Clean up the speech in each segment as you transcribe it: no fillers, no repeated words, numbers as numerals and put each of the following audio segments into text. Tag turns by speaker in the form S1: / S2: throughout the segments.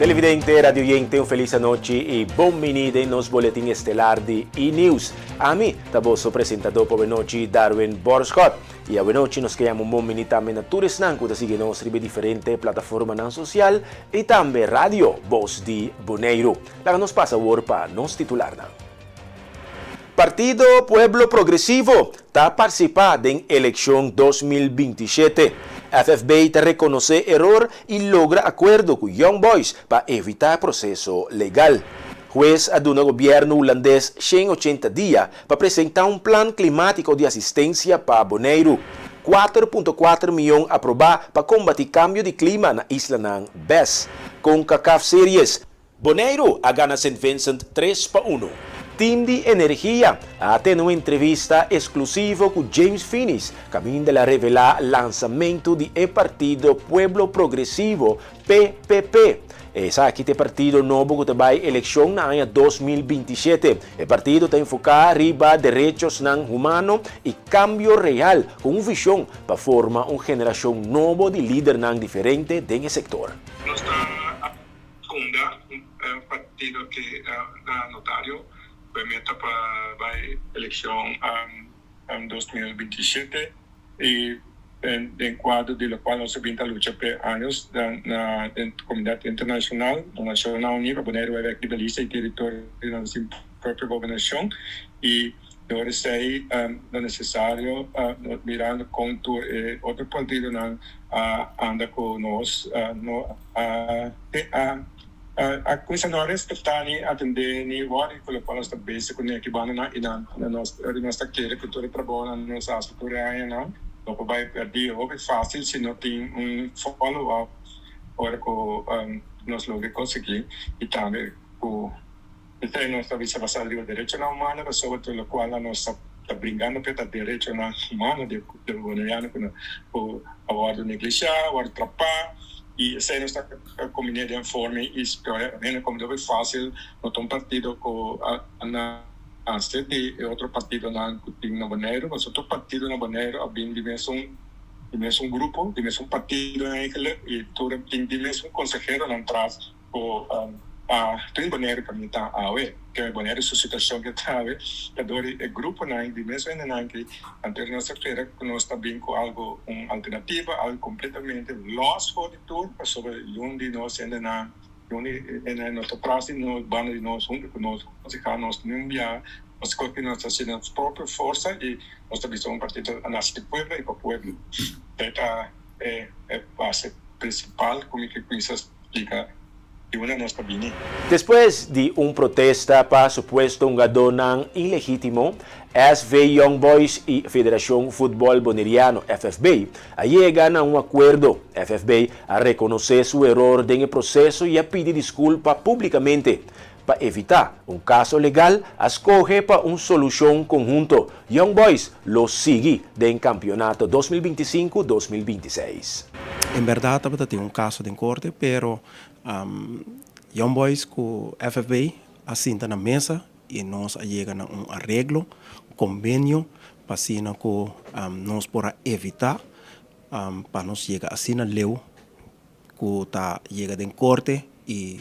S1: Televidente, radioyente, un feliz noche y bienvenido nos boletim estelar de E-News. A mí, taboso presentador por noche Darwin Borscott. E a noite nós queremos um bom minuto também na Turisnan, que sigue nos ribe diferente plataforma na social e também rádio Voz de Boneiro. Lá nos passa o para nos titular. Partido Pueblo Progresivo está participando em eleição 2027. FFB te reconoce error e logra acordo com Young Boys para evitar processo legal. Juez aduna o governo holandês 180 dias para apresentar um plano climático de assistência para Bonaire. 4,4 milhões aprovar para combater cambio de clima na isla ng BES. Com CACAF Series, Bonaire a gana St. Vincent 3-1. Team de Energia ha tenido uma entrevista exclusiva com James Finis, caminho de revelar lançamento de Partido Pueblo Progresivo, PPP. Essa aqui é partido novo que vai eleição na ano 2027. O partido está enfocado arriba direitos humanos e cambio real, com uma visão para formar uma geração nova de líderes diferentes dentro do setor.
S2: Nós estamos fundando um partido que é notário, que meta para a eleição em 2027 e em quadro de qual nós vamos lutar por anos na comunidade internacional, na Nações Unidas, para poder haver equivalência e território da nossa própria governação e agora sei é necessário mirando com outro partido anda com nós a coisa não é respeitar atender nem o que qual está básico nem que bana na nossa querer cultura trabalho na nossa cultura não vai perder é fácil se não tem follow-up para que nós logo conseguir e também então nós estamos passando o direito humano mas sobre o qual nós está brincando pelo direito humano de governar com a ordem negligenciar, a ordem trapar e se não está combinando de forma é como é fácil não tem partido com antes de outro partido na Bonaire, mas outro partido na Bonaire tem dimensão grupo, dimensão partido e todo tem dimensão consejero na trás tem Bonaire para mim tá que Bonaire sua situação que tá adore é grupo na dimensão na que anterior nossa feira que nós está bem com algo alternativa, algo completamente lost for the tour, sobre onde nós ainda na nosso prazo no bando de nós onde nós nós não via nós continuamos fazendo nossa própria força e nós também somos partido a nossa Pueblo e para Pueblo esta é a base principal como que isso explica e uma nossa cabine.
S1: Depois de protesta para suposto gadonang ilegítimo, SV Young Boys e Federação Futebol Boneriano FFB llegan a acordo. FFB a reconocer seu erro no processo e a pedir desculpa publicamente. Para evitar caso legal, escoge para solução conjunto. Young Boys lo sigue no campeonato 2025-2026.
S3: Em verdade, tem caso de corte, pero Young Boys com FFB assinta na mesa e nós chegamos a arreglo, convênio, para assim nós para evitar, para nós chegar assim na lei, que tá chega de corte e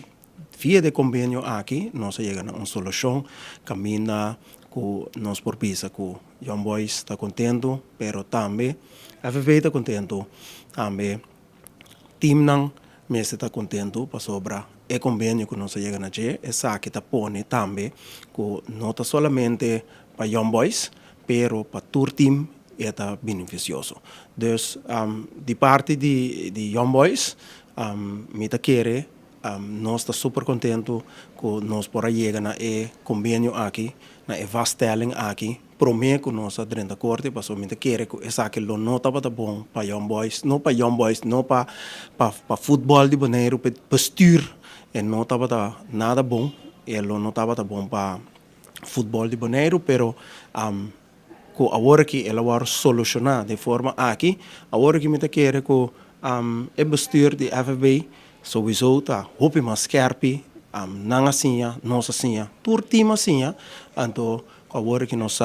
S3: via de convênio aqui, nós chegamos a uma solução, caminha que nós por pisa que Young Boys está contento, pero também FFB está contento, também team não mesa está contento para sobra é convênio que nós chegamos a ter, essa que está pone também que não está somente para Young Boys, pero para todo o time é beneficioso. Então, de parte de Young Boys, me está querer, nós está super contento que nós por aí chegamos a convênio aqui, na vaststelling aqui, prometo que nós estamos de acordo, para somente querer que essa que não estava bom para Young Boys, não para Young Boys, não para futebol de Bonaire, para bestuur, e não estava nada bom, e não estava bom para futebol de Bonaire, pero que agora que ela vai solucionar de forma aqui, agora que me está querer que o bestuur de FFB sowieso está hope mais scherp, não assim, não assim, todo time assim, então agora que nós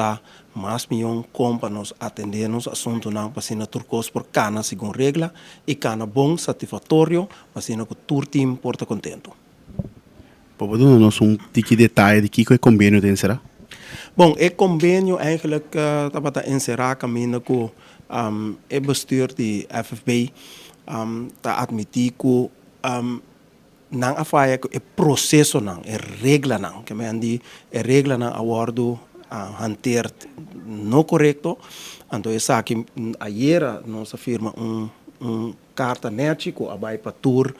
S3: mais milhão para nós atender nos assuntos não para ser turcos por cana segundo regra e cana bom satisfatório para ser que todo time porta contento.
S4: Pode nos um tiki detalhe de que é convênio tem será?
S3: Bom, é convênio eigenlijk estava a encerrar caminho com o bestuur de FFB tá admitir que não a faia que é processo não, é regra não, que me andi é regra não awardo hanteer não correto, então essa aqui ayer nossa firma carta nético abai para tour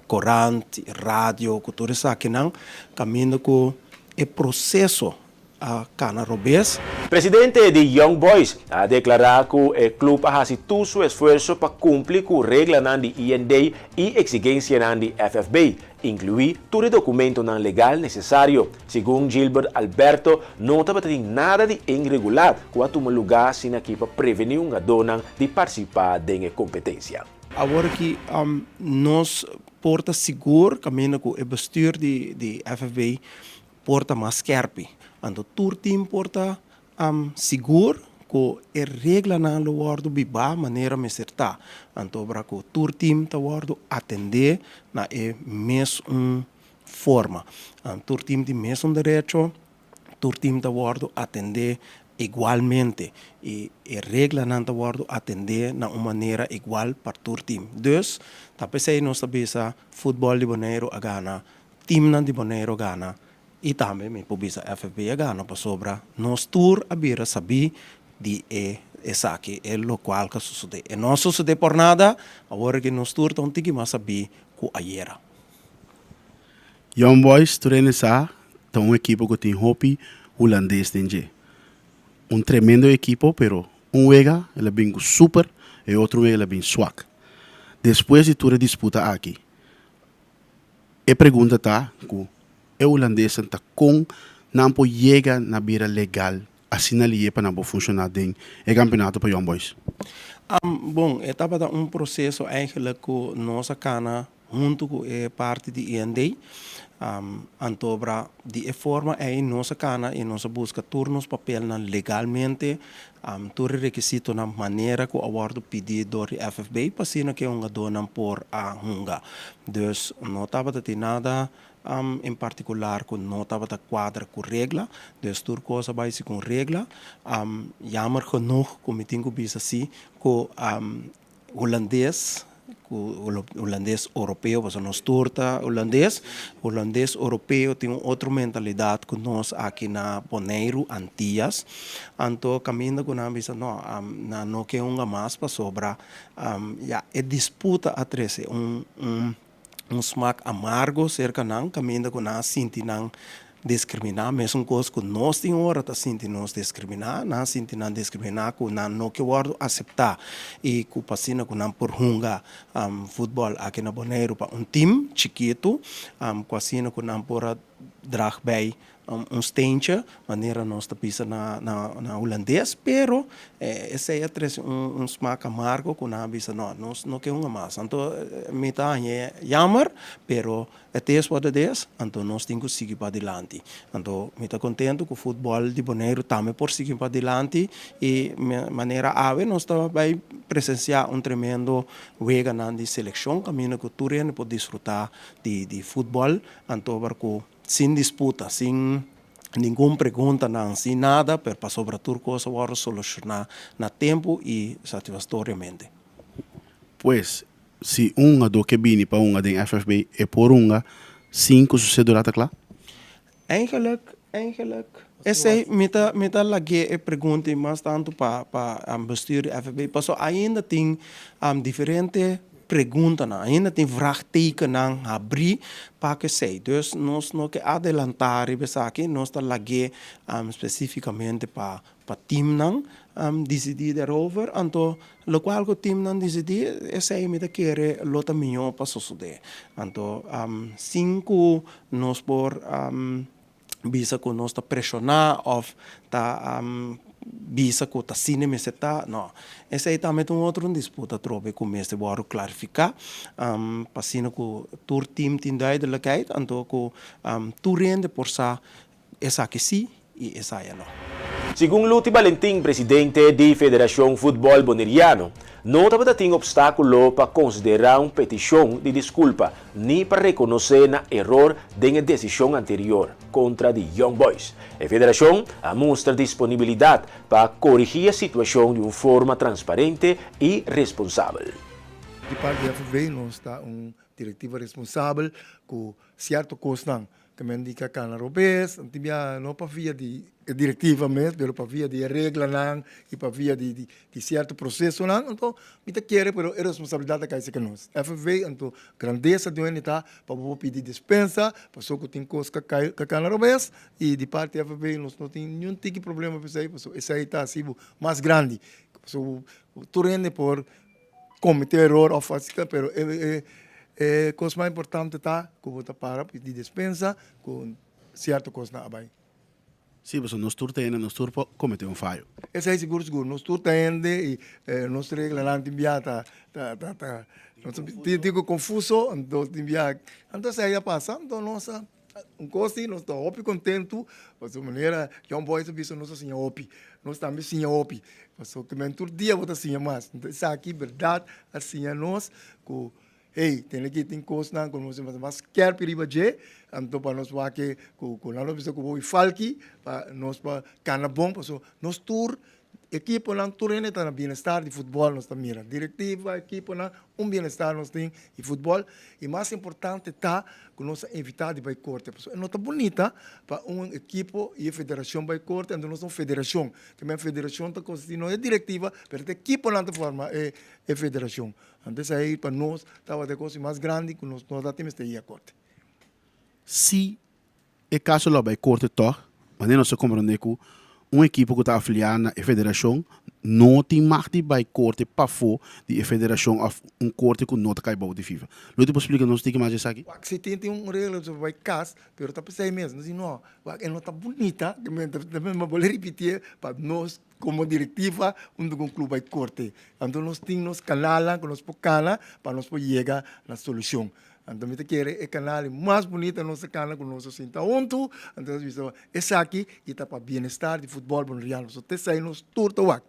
S3: corante, rádio, cultura essa aqui não caminho com o processo a cana robês.
S1: Presidente de Young Boys ha declarado que el club ha hecho todo su esfuerzo para cumplir con reglas de IND y exigencias de FFB, incluir todo el documento legal necesario. Según Gilbert Alberto, no tiene nada de irregular que toma lugar sin aquí para prevenir una dona de participar en la competencia.
S3: Agora que nos porta seguro, caminho com o bestuur de FFB porta mais scherp. Ando tour team porta seguro que a regra na lo wardo biba maneira me certa. Ando para que o tour team ta wardo atender na mes forma. Tour team de mes direito, tour team ta wardo atender igualmente e a regra não ta wardo atender na uma maneira igual para tour team. Dus, tá pensei nós sabisa futebol de Bonaire a gana, team nan de Bonaire gana. E também me pobisa FFB gana para sobra nos tour a bira saber de essa aqui é o qual que sucede. E não sucede por nada, agora que nos tour tão tiki mas saber que ayer.
S4: Young Boys, tu renesa, tá equipo que tem hopi holandês tem tremendo equipo, pero wega ele bem super e outro wega ele bem swak. Depois de toda disputa aqui, a pergunta tá que o holandês está com não pode chegar na beira legal assim ali para não funcionar dentro do campeonato para Young Boys.
S3: Bom, estava processo eigenlijk que nossa cana junto com a parte de IND antobra de forma nossa cana e nossa busca turnos papel legalmente todo requisito na maneira que o awardo pedido do FFB passina que uma dona por a hunga. Dus não estava de nada em particular que não estava a quadra com regra, dus tudo coisa vai se com regra. Jammer genoeg, como tenho visto assim, que holandês europeu, você nos torta holandês europeu tem outra mentalidade que nós aqui na Bonaire, Antillas, então caminho com a visa não que mais para sobra, é disputa a treze smaak amargo cerca não caminho com a sinti não discriminar, mesmo coisa que nós temos hora tá sinti nós discriminar, não sinti não discriminar, que não que o aceitar e que passina que não por hunga futebol aqui na Bonaire para time chiquito, quase que não por drag bij steentje, wanneer nós te pisa na holandês, pero esse é smaak amargo que não bisa nós não que mais. Então, me tá jammer, pero het is wat het is, então nós temos que seguir para adiante. Então, me tá contento que o futebol de Bonaire também por seguir para adiante e maneira ave nós tá vai presenciar tremendo wega de seleção, caminho que tu pode desfrutar de futebol, então porque sem disputa, sem nenhuma pergunta, não, sem nada, para sobre tudo coisa agora solucionar na tempo e satisfatoriamente.
S4: Pues, se do que vini para de FFB é por 5 sucedorá lá?
S3: Eigenlijk, essa é meta lagi pergunta, mas tanto para bestuur FFB, passo ainda tem diferente pergunta ainda tem vraagteken aan abrir para que sei. Dus nós não que adelantar aqui nós está lagi especificamente para team não decidir erover, então lo qual o team não decidir essa é me querer lota melhor para suceder. Então 5 nós por bisa que nós está pressionar of tá bisa que tá cinema se tá não esse aí também tem outro disputa trobe com este bora clarificar passina que tour team tem duidelijkheid então que tu rende por sa essa que sim e essa é não.
S1: Según Luti Valentín, presidente de Federación Fútbol Boneriano, no estaba teniendo obstáculo para considerar una petición de disculpa ni para reconocer el error de la decisión anterior contra the Young Boys. La Federación ha mostrado disponibilidad para corregir la situación de una forma transparente y responsable.
S5: De parte da FV, nós está diretiva responsável com certo custo que me indica que na Europeias, não para via de diretiva mesmo, mas para via de regra não e para via de certo processo não, então me te quer, pero é responsabilidade que nós. FV, então grandeza de onde está para pedir dispensa, para só que tem coisa que na Europeias e de parte da FV nós não tem nenhum tipo de problema para isso aí, esse aí está assim mais grande, o torrente por cometer erro ou fazer, pero a coisa mais importante está que você para pedir dispensa com certa coisa na abai.
S4: Sim, mas nós todos temos, nós todos cometemos falho.
S5: Esse é seguro, nós todos temos e nós regras lá em Timbia digo confuso, então Timbia, então se aí passa, então nossa coisa nós estamos opi contento, mas de maneira Young Boys visto nós assim opi, nós também assim opi, mas o que me todo dia vou assim mais, então isso aqui verdade assim nós que hey, tem coisa não com nós mas quer perigo de então para nós vai que com nós precisa que vou falki para nós para cana bom para nós tour equipo não turene tá na bem-estar de futebol nós tá mira diretiva equipo não bem-estar nós tem e futebol e mais importante tá que nós evitar de boicote pessoal não tá bonita para equipo e a federação boicote então nós somos federação também a federação tá constituindo é diretiva pero a equipo não tá forma é federação então aí para nós tava de coisa mais grande que nós temos que ir a corte
S4: Se é caso lá boicote tó, mas não se compreende que equipe que está afiliada na federação não tem mais de boicote para fora da federação corte que não está caindo de FIFA. Não te posso explicar não sei que mais isso aqui.
S5: Se tem regra sobre vai cas, pero tá pensando mesmo, assim não, não tá bonita, também me vou repetir para nós como diretiva com clube vai corte. Então nós temos canal, que nós podemos para nós poder chegar na solução. Então, me quer o canal mais bonito nosso canal com nosso sinta onto. Então, esse aqui está para bem-estar de futebol boneriano. Então, esse aí nós turto o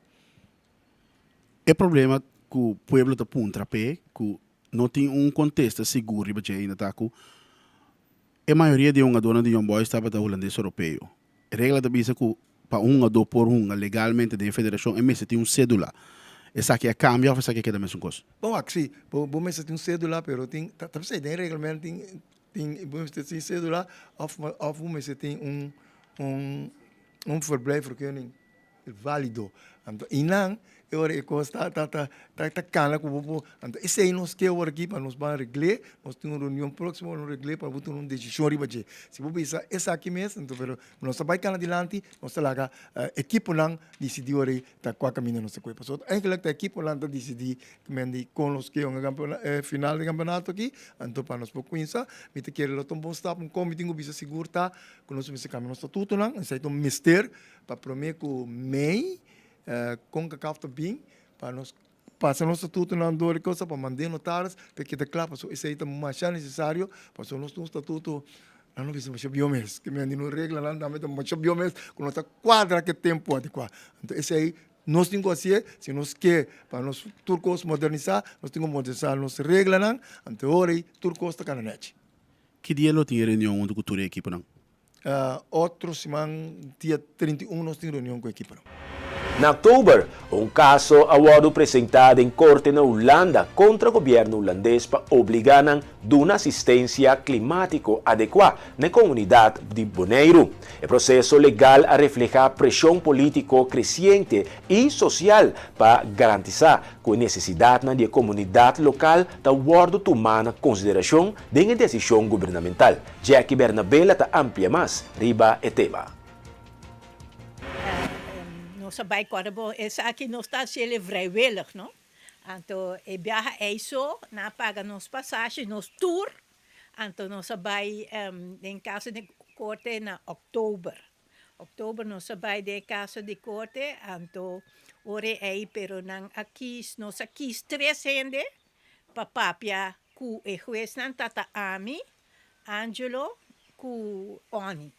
S4: É problema que o povo está punta pé, que não tem contexto seguro para ainda tá que a maioria de dona de Young Boys estava da holandês europeu. A regra da bisa que para ou por legalmente da federação é mesmo tem cédula. Essa aqui é câmbio ou essa aqui é da mesma coisa?
S5: Bom, aqui, bom, mas tem cédula, pero tem, tá pensando, tem regulamento, bom, tem cédula, ou mas tem verblijfvergunning válido. E não, eu está cana com esse aí nós quer aqui para nós vamos regler, nós temos uma reunião próxima, nós regler para botar uma decisão riba de. Se você pensar essa aqui mesmo, então pero nós vai cana adiante, nós lá equipe não decidiu aí tá qual caminho nós coisa. Só eigenlijk a equipe não decidir que mendi com os que final do campeonato aqui, então para nós pouco isso, me te querer lá bom stop, comitê que bisa seguro tá, que nós vamos caminho nosso estatuto não, isso aí um mister para prometer que MEI com que cafta bem para nós passar nosso estatuto na dor coisa para mandar notários porque de claro isso aí também mais necessário para o nosso estatuto não precisa mais biomês que me não regra não também mais biomês com nossa quadra que tempo adequado então esse aí nós temos que fazer se nós quer para nós turcos modernizar nós temos que modernizar nossa regra não então hoje turcos está cananete
S4: Que dia não tinha reunião onde cultura equipe não?
S5: Outro semana dia 31 nós temos reunião com a equipe não.
S1: Na outubro, caso awado apresentado em corte na Holanda contra o governo holandês para obrigar a uma assistência climática adequada na comunidade de Bonaire. O processo legal a reflejar pressão política crescente e social para garantizar que a necessidade da comunidade local está sendo tomada em consideração da decisão governamental. Jackie Bernabella está amplia mais riba e tema.
S6: Nossa bijkorbo is aqui não está sendo vrijwillig, não? Então, viaja isso, na paga nos passagem, nos tour. Então, nossa vai em caso de corte na outubro. Outubro nossa vai de caso de corte, então ore aí pero nang aqui nossa aqui 3 gente, papapia ku e juez nan tata Ami, Angelo ku Oni.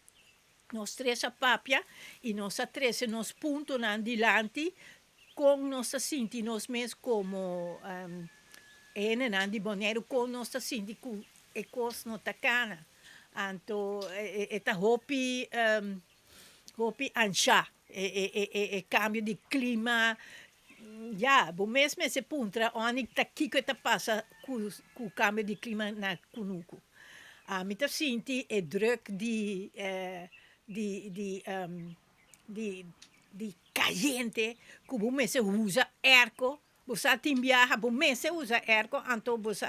S6: Nós três a papia e nós três nos pontos adiante com nossa sinti nós mesmos como de Bonaire com nossa sinti com ecos no tacana. Anto eta hopi ansha cambio de clima ja, bom mesmo esse puntra onde tá aqui que tá passa com cambio de clima na kunuku. A mita sinti é druk di caliente que bom mesmo usa airco, você tem viaja bom mesmo usa airco, então você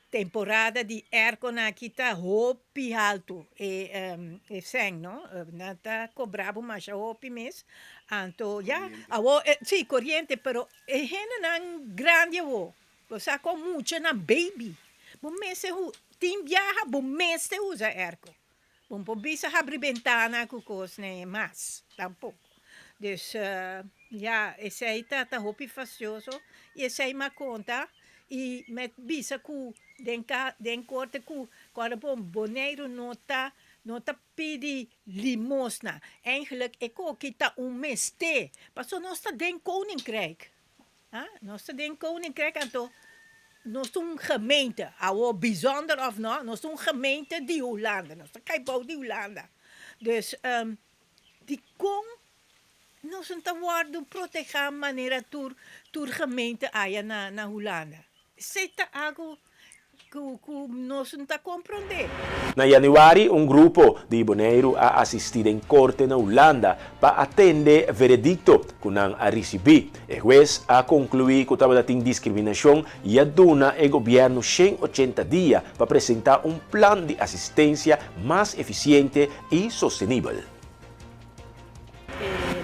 S6: temporada de airco na kita hopi alto e seng no nata cobrava mas hopi mes anto ja awo sì corriente però e hena nan grande wo você com mucho na baby bom mês tem viaja bom mês usa airco bom po bisa abrir ventana com cos né mas tampouco dus ja esse aí tá hopi facioso e esse aí ma conta e met bisa ku den corte ku quando bom Bonaire nota pedi limosna eigenlijk ik ook kita mês te passo nós tá den koninkrijk nós tá den koninkrijk anto nós een gemeente ao bijzonder of no nós een gemeente die Hollanda nós tá kai bou die Hollanda dus die kon nós não tá guardo proteger maneira tur gemeente aya na Hollanda Seta algo que nós não está compreendendo.
S1: Na januari, um grupo de Bonaire a assistir em corte na Holanda para atender veredicto que não a receber. O juez a concluir que estava tendo discriminação e a dona o governo 180 dias para apresentar um plano de assistência mais eficiente e sustentável.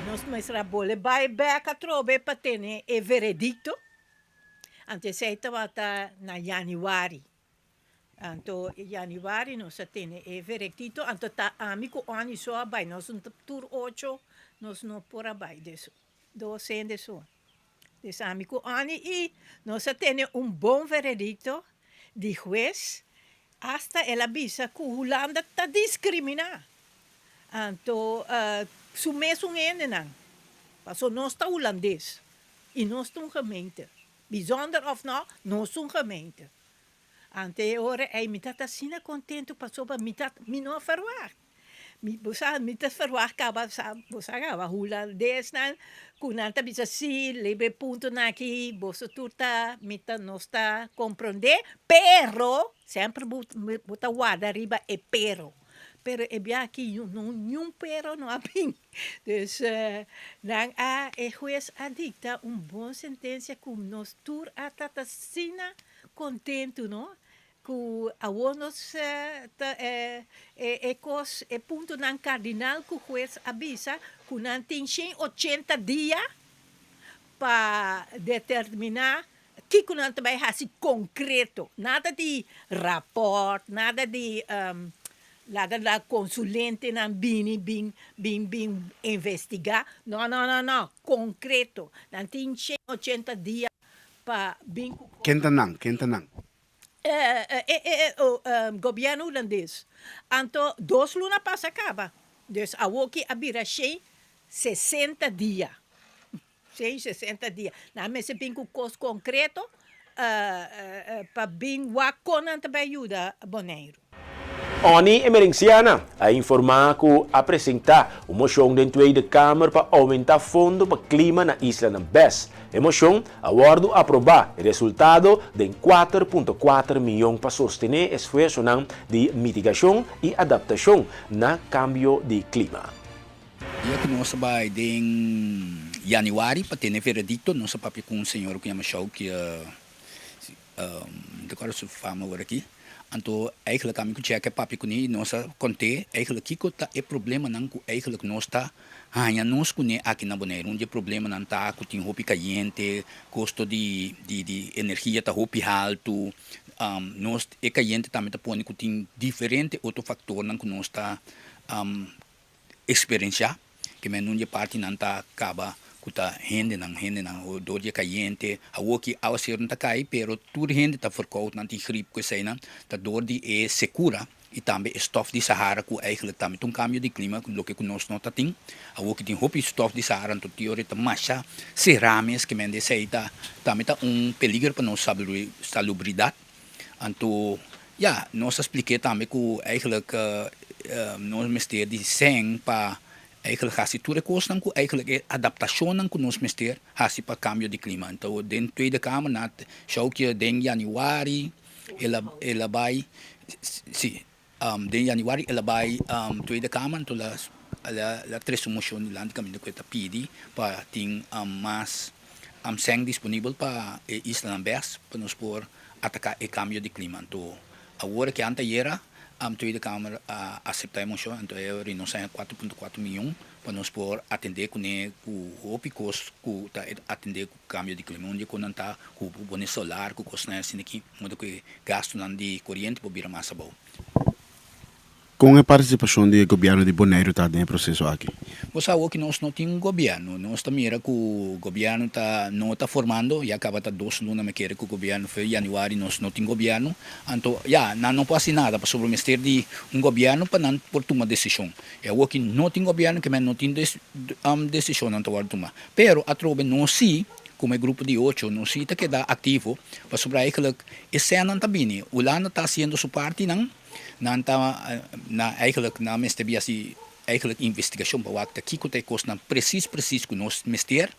S6: Nós vamos vai back a trobe para ter o veredicto. Antes estava na januari. Anto januari nós temos o veredicto. Anto tá amigo ani só abai. Nós não tur 8 nós não por abai disso. 200 só. Des amigo ani e nós temos bom veredicto de juez hasta ela avisa que Holanda está discriminando. Anto sumes ene não. Passo nós está holandês e nós estamos gemeente. Bijzonder of nou, nós een gemeente. Ante ora ei mitat asina contento passou para mitat não verwacht. Mitat verwacht kaba bosa kaba holandês nan kunanta bisa si lebe punto naki bosa turta mitat nosta compreender pero sempre bota guarda riba e pero aqui nenhum pero não há bem. Dus dan a juez adicta boa sentença com nós tur a tatasina contento, não? Que a nos ponto nan cardinal que o juez avisa que não tem 80 dias para determinar que não também assim concreto, nada de rapport, nada de la consulente nan bini bin investigar. No, concreto. Nan tin 80 dias para bin
S4: Kentanang.
S6: governo holandês. Anto 2 luna passa acaba. Dus awoki abira 60 dias. 60 dias. Na mese bin com costo concreto para bin wakonan também ajuda Bonaire.
S1: ONI Emergenciana a informar que apresentar uma moção da Tweede Kamer para aumentar fundo para clima na isla de Bes. A moção aguardo aprovar o resultado de 4,4 milhões para sostener esforço de mitigação e adaptação na cambio de clima.
S7: E que nós vai em januari para ter veredicto, nós papi com o senhor que chama show que agora se fama agora aqui. Anto eigenlijk kami kucheck papi kuni nosa conte eigenlijk kiko ta e problema nan ku eigenlijk nosta hanya nos kuni aqui na Bonaire onde problema nan ta ku tin hopi caliente custo de energia ta hopi alto nos e caliente também ta pone ku tin diferente outro fator nan ku nosta experiência que menunje parte nan ta acaba kuta hende nang o doje caliente a woki ao ser não tá cai pero tur hende tá forcout nanti grip que sei na tá dor de é segura e também stof de Sahara que eigenlijk também um cambio de clima lo que nós não tem a o que tem hopi stof de Sahara então teoria tá macha cerames que mende seita também tá peligro para nossa salubridade então nós expliquei também que eigenlijk nós mister de sen para eigenlijk hasi ture kosten ku eigenlijk adaptationen ku nos mister hasi para cambio de clima então den tweede kamer na show que den januari ela vai den januari ela vai tweede kamer então la resolution de land caminho que tá pedi para tem mais sen disponível para Isla Bes para nos por atacar o cambio de clima então agora que anta era Tweede Kamer aceitar a moção, então eu renuncio 4,4 milhões para nós por atender com o picos que atender com o cambio de clima, onde quando está com o boné solar, com o custo assim aqui, onde que gasto de corrente para virar mais bom.
S4: Com a participação do governo de Bonaire está dentro do processo aqui?
S7: Você sabe que nós não temos governo, nós também que o governo não está formando, e acaba de 2 lunas me quer que o governo foi em janeiro, nós não temos governo, então não pode nada para sobre o mistério de governo para não por tomar decisão. É o que não tem governo que não tem decisão não tomar tomar. Pero a trova não se como grupo de 8, não se está queda ativo para sobre aquilo esse ano também. O Lana está sendo sua parte não eigenlijk na mestre assim eigenlijk investigação para o que que kost na precies que nós mister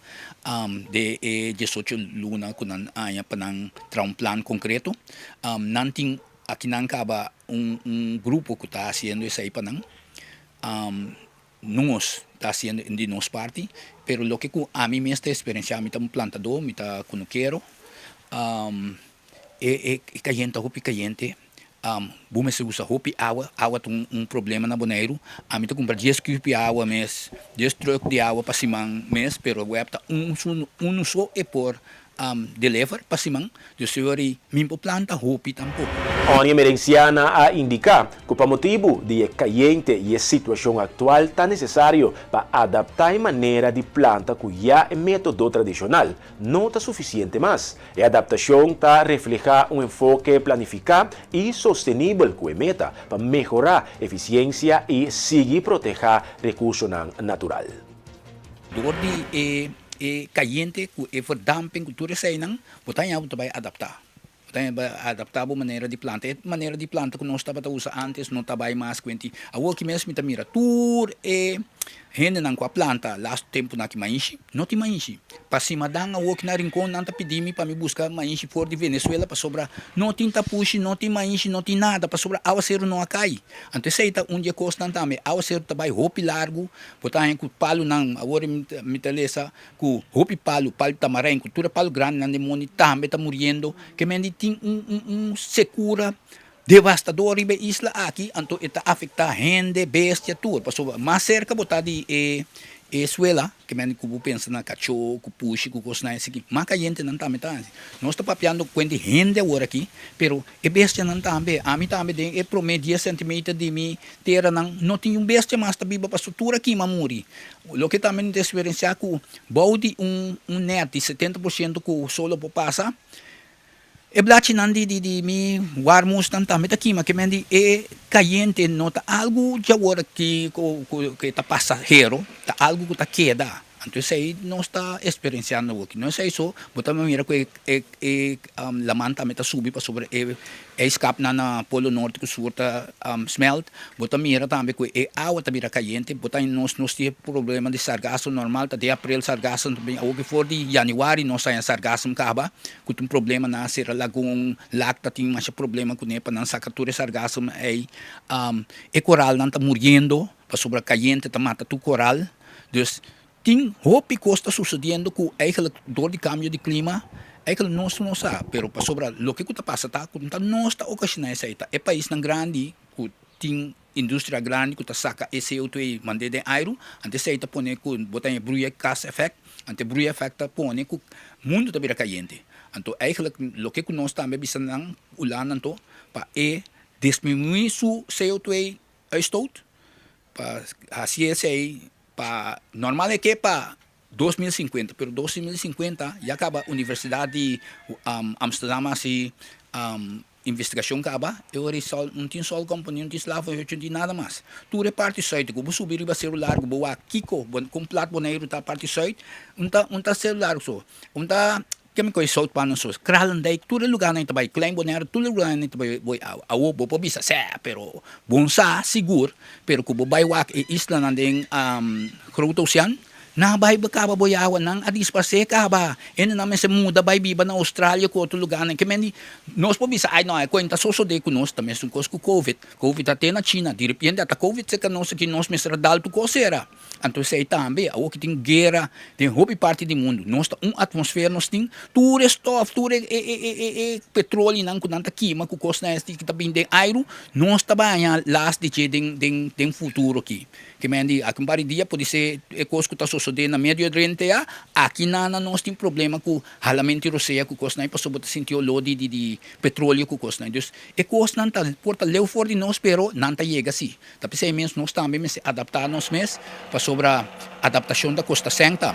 S7: de 18 luna com anya para plan concreto não tem aqui não acaba grupo que está fazendo isso aí para nós está fazendo de nossa parte pero lo que a mim mesmo experiência me tá plantador me tá conoquero caliente hopi caliente bom se usa hopi água tem problema na Bonaire a mim tá comprar 10 cubos de água mês 10 truck de água para cima mês pero o web tá só é por deliver para cima do senhor mimpo planta hopi tampoco.
S1: A União Merenciana a indicar que para motivo de caliente e a situação atual está necessário para adaptar a maneira de planta que já é método tradicional não está suficiente mais. A adaptação está reflejar enfoque planificado e sustentável que é meta para melhorar a eficiência e seguir proteger recursos natural.
S7: Caliente que verdamping cultura sai não botar em auto vai adaptar adaptar a maneira de planta maneira de planta que nós estava usando antes não estava mais quente a o que mesmo mira tur rende não com a planta last tempo na que mais não tem mais para cima dan a o que na rincão não tá pedindo para me buscar mais fora de Venezuela para sobrar não tem tapuxi não tem mais não tem nada para sobrar ao ser não cai então sei tá dia costa também ao ser tá roupa largo botar em com palo não agora me telesa com roupa palo tamarém cultura palo grande não demônio também tá morrendo que me tem secura devastador em isla aqui, então está afetar gente, bestia, tudo. Passou mais cerca botar de suela, que me cubo pensa na cachorro, com puxi, com coisa assim aqui. Mas a gente não está metade. Nós está papiando com gente agora aqui, pero é bestia não está bem. A mim também tem é promedio 10 centímetros de mim terra não tem bestia mais tá biba para sutura aqui mamuri. O que também tem experiência com bode net de 70% com o solo por passar. E blati nandi di mi warmus tanta meta kima que mendi caliente nota algo de agora que tá passageiro tá algo que tá queda então isso aí não está experienciando aqui não sei só botar mira que la manta meta subir para sobre escape na polo norte que surta smelt botar mira também que água tá mira caliente botar nós tem problema de sargaço normal tá de abril sargaço também o que for de januário nós sai sargaço acaba que tem problema na Serra Lagoon lacta tem mais problema com nepa na sacatura sargaço coral não tá morrendo para sobre caliente tá mata tu coral dus tem roupa que está sucedendo com eigenlijk door de cambio de clima eigenlijk nós não sabe pero para sobre o que está passando tá nós está ocasionando isso aí tá é país tão grande que tem indústria grande que está saca esse CO2 mande de aero antes aí tá pone com botar em bruia gas effect ante bruia effect tá pone com mundo tá vira caliente então eigenlijk o que nós também precisamos ular então para diminuir su CO2 uitstoot para assim esse aí normal é que para 2050, pero 2050 já acaba a Universidade de Amsterdam assim investigação acaba, eu não tinha só o componente, não tinha slavo, eu não tinha nada mais. Tu reparte site, eu vou subir o celular, eu vou Kiko, com plato boneiro tá parte site, tá celular só, que me conhece só para nós, Kralandai, tudo lugar nem trabalha, klein boneiro, tudo lugar nem trabalha, vou por bisa, pero bom sa seguro, pero kubo bay wak isla nandeng Kruto Ocean, na bay ba ka ba boyawan nang adis pa se ka ba eno namin sa muda bay biba na Australia ko to lugar nang kemeni nos po bisa ay no ay kwenta soso de kunos tames kun kos ku covid até na China de repente ata covid se kanos que nos mesra dal tu cosera anto sei tambe a o que tem guerra tem hobby parte do mundo nós ta atmosfera nos tem ture stof ture petróleo nang kunanta kima ku kos na esti kita binde airo nós ta banha last de den futuro aqui que mendi a compare dia pode ser kos ku ta soso de na Medio Oriente aqui na nós tem problema com halamento roseia ku kos na pasubot sentiu lodi de petróleo ku kos na dus kos nanta porta leu for de nós pero nanta chega si tapi sei menos nós também se adaptar nos mes para sobre a adaptação da Costa Santa.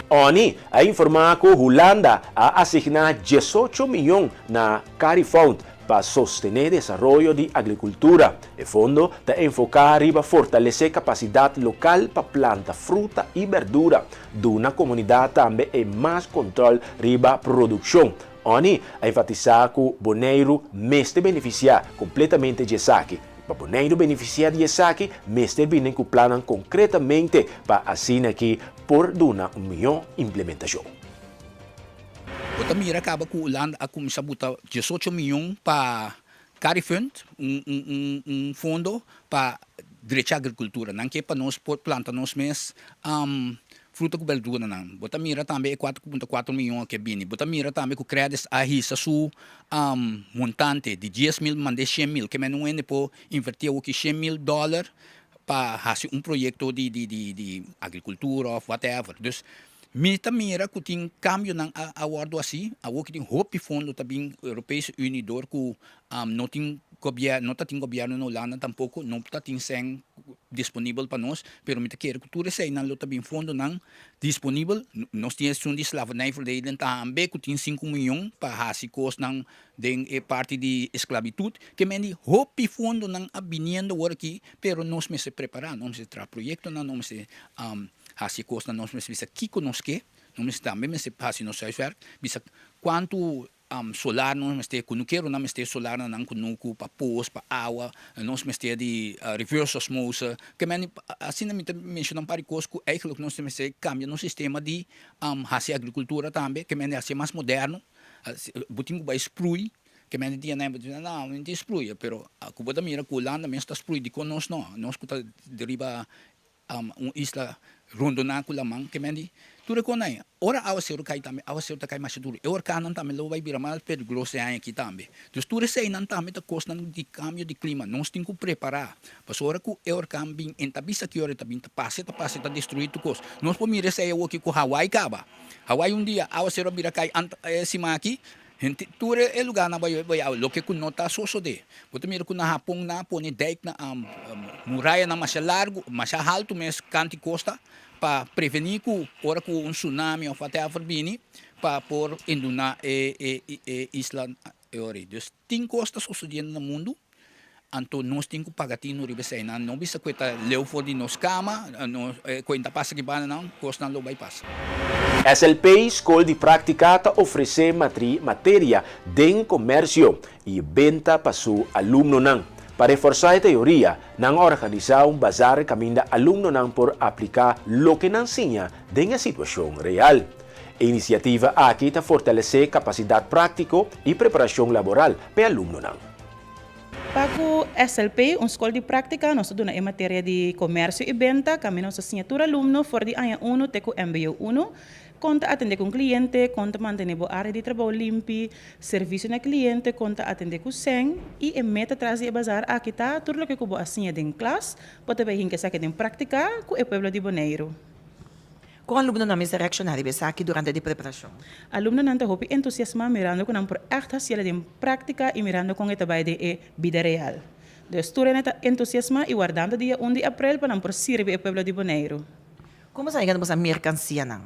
S1: ONI a informar que Holanda a asignar 18 milhões na CARI Fund para sostener o desenvolvimento de agricultura. O fundo está enfocado em fortalecer a capacidade local para plantar fruta e verdura. De uma comunidade também é mais controle sobre a produção. ONI a enfatizar que o boneiro mestre beneficiar completamente de saque. Para boneiro beneficiar de saque, mestre viene que planan concretamente para assim aqui por uma melhor implementação.
S7: O mira acaba com o Holanda a começar a botar 18 milhões para CARI Fund, fundo para direito à agricultura, não que para nós plantar nós mesmos fruta com verdura não. Bota mira também é 4,4 milhões que bini. Bota mira também com créditos a risa su montante de 10 mil mande 100 mil, que não é por invertir o que $100,000 para fazer projeto de agricultura ou whatever. Dus mira que tem cambio ng awardo assim, a que tem hope fundo também Europeu Unidor que não tem governo na Holanda tampouco, não está sem disponível para nós, pero me quer que tudo sei não também fundo não disponível, nós temos um de escravidão verdadeira também que tem 5 milhões para fazer coisas não de parte de esclavitud, que me hope fundo não abiniendo aqui, pero nós me se preparar, nós se tra projeto não se hace costa nós bisa kiko nos que nós também me se passa no saber bisa quanto solar nós este quero não este solar não kunuku para pos para água nós este de reverse osmosis que me assim me mencionam para coisas que eigenlijk nós temos que cambia no sistema de hace agricultura também que me hace mais moderno botinho vai sprui que me dia não sprui pero a cuba da mira Holanda me está sprui de conosco não nós que deriva isla rondonako lamang kemendi tura ko na ora awa ser kai tambe awa ser ta kai masiduro e ora kanan tambe lo vai bira mal perigoso aí aqui tambe dus tura sei nan tambe ta costa de cambio de clima nós tem que preparar para ora ku e ora cambing en tabisa que ora tabin ta passe ta destruir tu cos nós po mire sei o que ku Hawaii kaba Hawaii dia awa ser bira kai sima aqui gente tura é lugar na vai lo que nota soso de bote mira na Japão na pone dek na muralha na mais largo mais alto mas canti costa para prevenir que ora com tsunami ou até a verbini para por induna isla ori dus tem costas sucedendo no mundo anto nós temos que pagar no ribesei não bisa coita leu for de nos cama no coita passa que bana não costa não vai passar.
S1: SLP School de Prática oferece matéria de comércio e venda para seus alunos. Para reforçar a teoria, não organizar bazar caminho da aluno por aplicar o que não ensina em situação real. A iniciativa aqui está fortalecer capacidade prática e preparação laboral para aluno.
S8: Para o SLP, escola de prática, nós estudamos em matéria de comércio e venda, caminhamos assinatura aluno, for de ano 1, teco MBO 1, conta atender com cliente, conta manter a área de trabalho limpa, serviço na cliente, conta atender com SEN, e meta trazer bazar aqui tá, tudo o que eu vou assinar em classe, pode ver que saque em prática com o povo de Bonaire.
S9: Com aluno na mesa reaccionária, bisa aqui durante a preparação.
S8: Aluno não está hopi entusiasma mirando com não por esta ciela de prática e mirando com o trabalho de vida real. De estudo neta entusiasma e guardando dia 1 de abril para não por servir o povo de Bonaire.
S9: Como sai ganhando a mercancia não?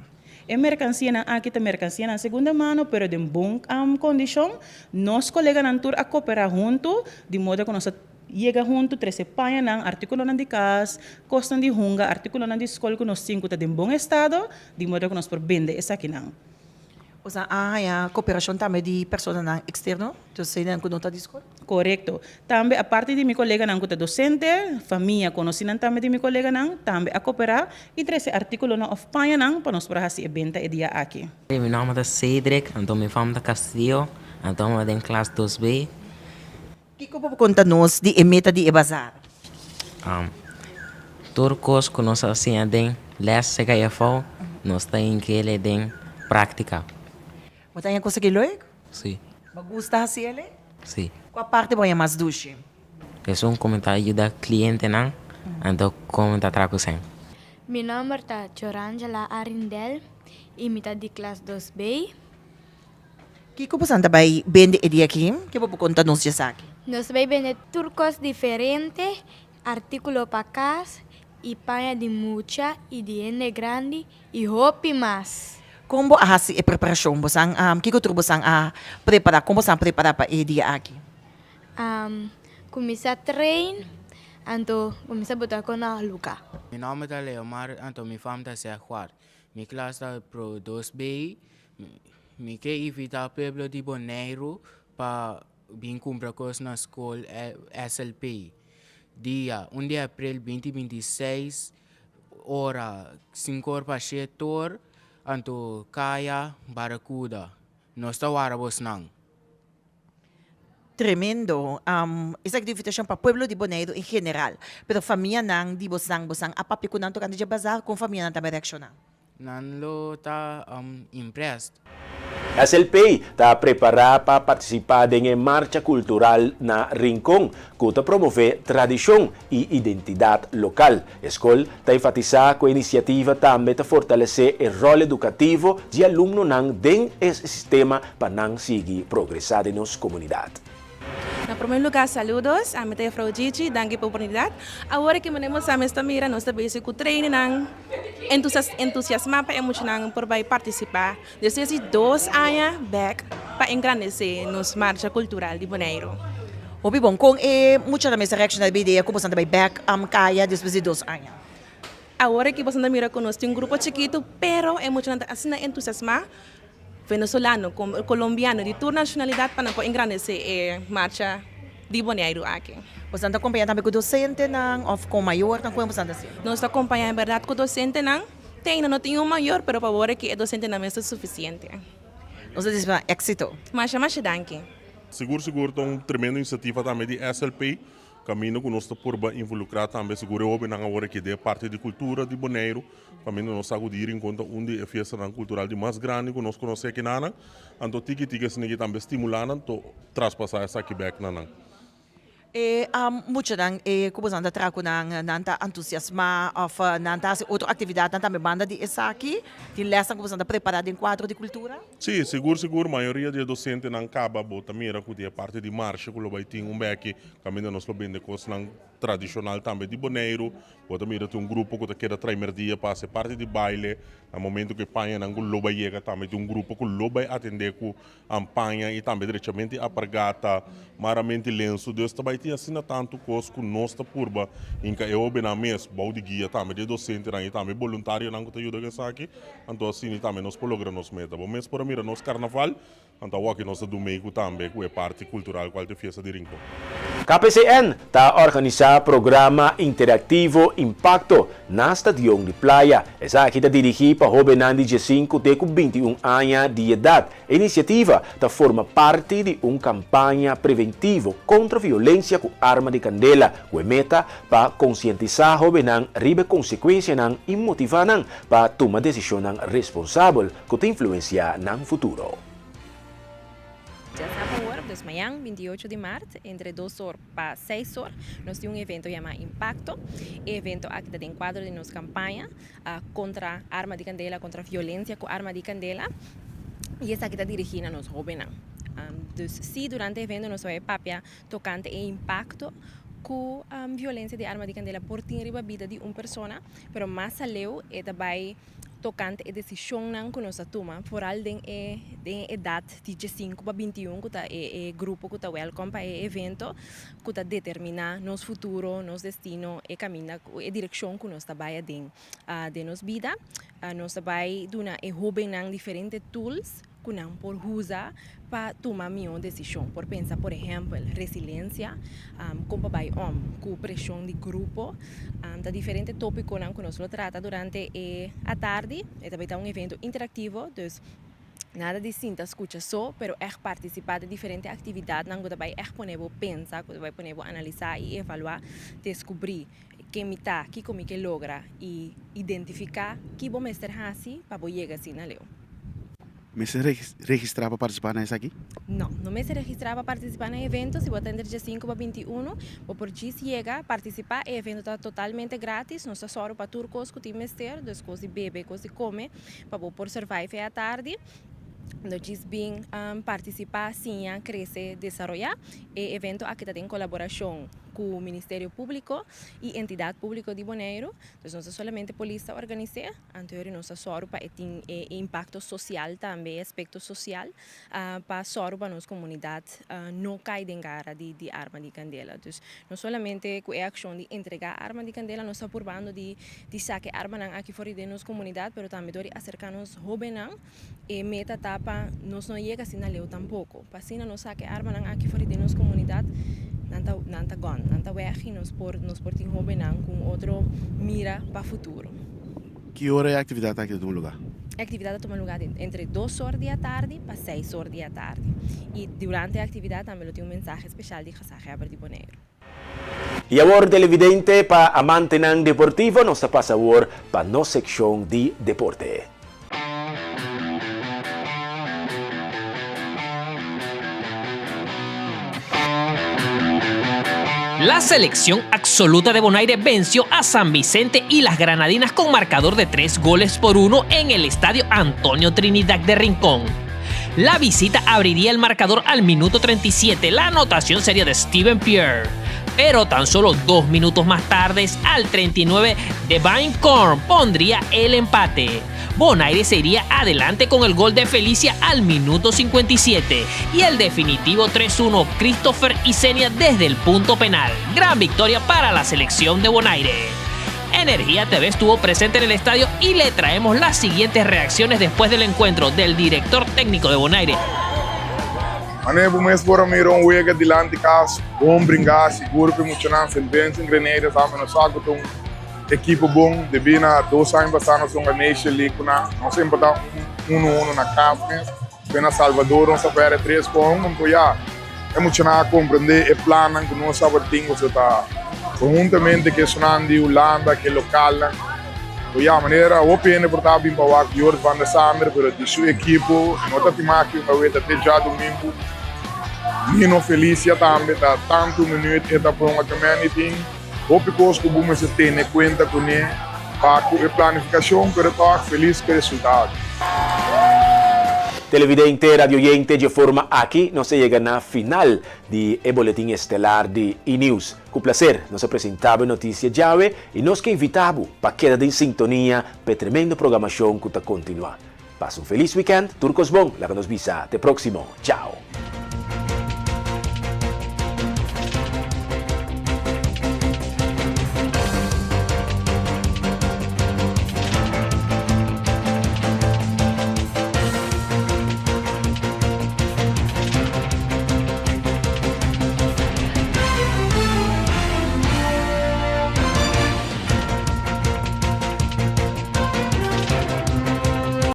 S8: É mercancia na aqui tá mercancia na segunda mano, pero de bom condição. Nós colegas na tour a cooperar junto, de modo que nós chega junto, trece panha nang artículo nan de casa, costam de hunga, artículo nan de escola que nós cinco tá de bom estado, de modo que nós por vender essa aqui nang.
S9: O sea, a cooperação também de pessoas na externo, então sei não que não está disco.
S8: Correcto. Também a parte de meu colega nang que docente, família conhecida também de meu colega nang, também a cooperar e trece artículo na of panha nang para nós por fazer evento e dia aqui.
S10: Meu nome é Cedric, então me famo da Castillo, então eu em classe 2B.
S9: Que como conta nós de emeta de bazar?
S10: Turcos que nós assim tem les se cai fo, nós tem que ele tem prática.
S9: Você tem conseguir logo?
S10: Sim,
S9: Gusta assim ele?
S10: sim.
S9: Qual parte vai mais duche?
S10: É um comentário da cliente não, então comenta trago sem.
S11: Meu nome é Jorangela Arindel, imita de classe 2B.
S9: Que como você vai vender dia aqui? Que como conta nós já aqui?
S11: Nós vamos vender turcos diferentes, artículos para casa, e panha de mucha, e de ende grande, e roupa mais.
S9: Como a hasi e preparação, bosang que outro bosang a preparar, como bosang preparar para e dia aqui?
S11: Começar a treinar, então começar a botar com a luca.
S10: Meu nome é Leomar, então me famo da Serra. Minha classe é pro 2B, me quer evitar o pueblo de Bonaire para vir comprar coisas na escola SLP. Dia 1 de abril 2026, hora 5 horas para 7 horas, anto Kaya Baracuda. Nós estamos arabos nang.
S9: Tremendo. Essa actividade para o pueblo de Bonaire em geral. Pero família nang di bosang a papi ko nang to kan di bazar com família nang também reaccionar.
S10: Nanlo ta impressed.
S1: SLP está preparada para participar em marcha cultural na Rincón, que está promover tradição e identidade local. A escola está enfatizar que a iniciativa também está fortalecer o rol educativo de aluno nang den esse sistema para nang seguir progressar em nossa comunidade.
S12: En primer lugar, saludos a mi tía Frau Gigi, danke por la oportunidad. Ahora que venimos a esta mira, nos está basic training, entusiasmar para emocionar por participar. Desde hace 2 años back para engrandecer nos marcha cultural de Bonaire.
S9: Obi bom, com muita da mesa reaction da ideia, como você vai back Kaya depois de 2 anos.
S12: Ahora que você mira conosco um grupo chiquito, pero emocionante, assim entusiasmar. Venezolano, colombiano, de toda nacionalidade para não engrandecer a marcha de Bonaire aqui.
S9: Você está acompanhando também com o docente ou com o maior, como você está assim?
S12: Nós estamos acompanhando, verdade, com o docente não tem um maior, pero para agora que o docente não é suficiente.
S9: Você diz, éxito.
S12: Mas danke.
S13: Seguro, é uma tremenda iniciativa também de SLP. Caminho que nós estamos por involucrar também, seguro eu na hora que é parte de cultura de Bonaire. Caminho nós acudir em conta onde é festa cultural de mais grande que nós conhecemos aqui na então tique se também estimulando to traspassar essa aqui back na
S9: muito dan como você anda trago nanta entusiasma ou nanta outra atividade também banda de essa aqui de lesson como você anda preparado em quadro de cultura.
S13: Sim, seguro, maioria de docentes não acaba bota mira que é parte de marcha que vai ter back caminho nós lo bem coisas tradicional também de Bonaire, bota mira tem grupo que quer trazer dia para ser parte de baile, no momento que panha não loba chega também tem grupo que loba atender com panha e também diretamente a pargata, maramente lenço, Deus também tem assim tanto coisa que nós está purba, em que eu bem na mês, bau de guia também de docente e também voluntário não que ajuda que aqui, então assim também nós logramos meta, bom mês para mira nós carnaval, então aqui nós do meio também que é parte cultural qual é festa de Rincón.
S1: KPCN está organizando programa interativo Impacto na Estação de Playa. Essa aqui está dirigida para jovens de 15 até 21 anos de idade. A iniciativa forma parte de uma campanha preventiva contra a violência com arma de candela, com a meta para conscientizar jovens sobre consequências e motivar para tomar decisões responsáveis que te influenciam no futuro.
S14: Ya sábado, de manhã, 28 de março, entre 2 horas para 6 horas, nós temos um evento chamado Impacto. O evento aqui está em quadro de nossa campanha contra a arma de candela, contra a violência com arma de candela. E essa aqui está dirigida a nós jovens. Então, se durante o evento nós vamos papia tocante o impacto com a violência de arma de candela por ter a vida de uma pessoa, mas mais além é também tocante a decisión que nos toma, por al de edad de 5 para 21, que é grupo que está welcome para o evento, que está determinar nos futuro, nos destino, e caminho, e direção que nós trabalha de nos vida, nós trabalha duna e jovem diferentes tools que não por usar para tomar minha decisão, por pensar, por exemplo, resiliência, como vai com pressão de grupo, tá diferente tópico que nós trata durante a tarde, e também tá evento interativo, então nada de sinta escuta só, pero é participar de diferentes atividades, não vai poner pensar, vai poner analisar e evaluar, descobrir que me tá, que como que logra e identificar que vou mestre assim para chegar assim na leu.
S4: Me se registrar para participar nessa aqui?
S14: Não me se registrar para participar no evento, se vou atender de 5 para 21, vou por si chega participar, o evento está totalmente grátis, nós só para turcos que tem mestre, das coisas de beber, coisas de comer, para por survive à tarde. Nós bem participar, sim, crescer, desenvolver. O evento aqui tem colaboração com o Ministério Público e entidade pública de Bonaire. Então, não somente a polícia organiza, anterior nós só para ter impacto social também, aspecto social, para só para nossa comunidade não cair em gara de arma de candela. Então, não somente com a ação de entregar arma de candela, nós estamos probando de sacar arma aqui fora de nossa comunidade, mas também de acercar-nos jovens e meta tapa nós não chega assim na lei tampouco. Para assim nós sacar arma aqui fora de nossa comunidade, não tá gone, não tá weg, nós por ter jovem com outro mira para o futuro.
S4: Que hora é a atividade aqui no lugar?
S14: A atividade toma lugar entre 2 horas da tarde para 6 horas da tarde. E durante a atividade também tem mensagem especial de Casarreaber de Bonaire.
S1: E agora, televidente, para amante ng deportivo, nos passa agora para nossa secção de deporte.
S15: La selección absoluta de Bonaire venció a San Vicente y las Granadinas con marcador de 3-1 en el estadio Antonio Trinidad de Rincón. La visita abriría el marcador al minuto 37, la anotación sería de Steven Pierre. Pero tan solo 2 minutos más tarde, al 39, Devine Korn pondría el empate. Bonaire se iría adelante con el gol de Felicia al minuto 57 y el definitivo 3-1 Christopher Isenia desde el punto penal. Gran victoria para la selección de Bonaire. Energía TV estuvo presente en el estadio y le traemos las siguientes reacciones después del encuentro del director técnico de Bonaire.
S16: Wanneer we mensen voor meer onwege die landikas, bom brincar, seguro que emocionante, sentença, engreneira, sabe, nós saco tom equipe bom, de bina 2 anos passando com a Nation League, nós sempre tá 1-1 na CAF, bem Salvador, nós perde 3-1, então já emocionante compreender e plano que nós sabemos que tá conjuntamente que sonando de Holanda, que local, então já maneira o pena por estar bem para o Jorge van der Sander, pero de sua equipe, nós tá timaki uma vez até já domingo. Nino Felicia também tá tanto minuto e tá por uma community. Hope que os clubes se tenham conta com ele para a planificação, pero estou feliz com o resultado.
S1: Televidente, radioyente, de forma aqui, nós chegamos na final de boletim estelar de E-News. Com prazer, nós apresentamos notícia chave e nós que invitamos para quedar em sintonia para a tremenda programação que está continuando. Passa um feliz weekend, Turcos Bom, la que nos visa. Até próximo. Tchau.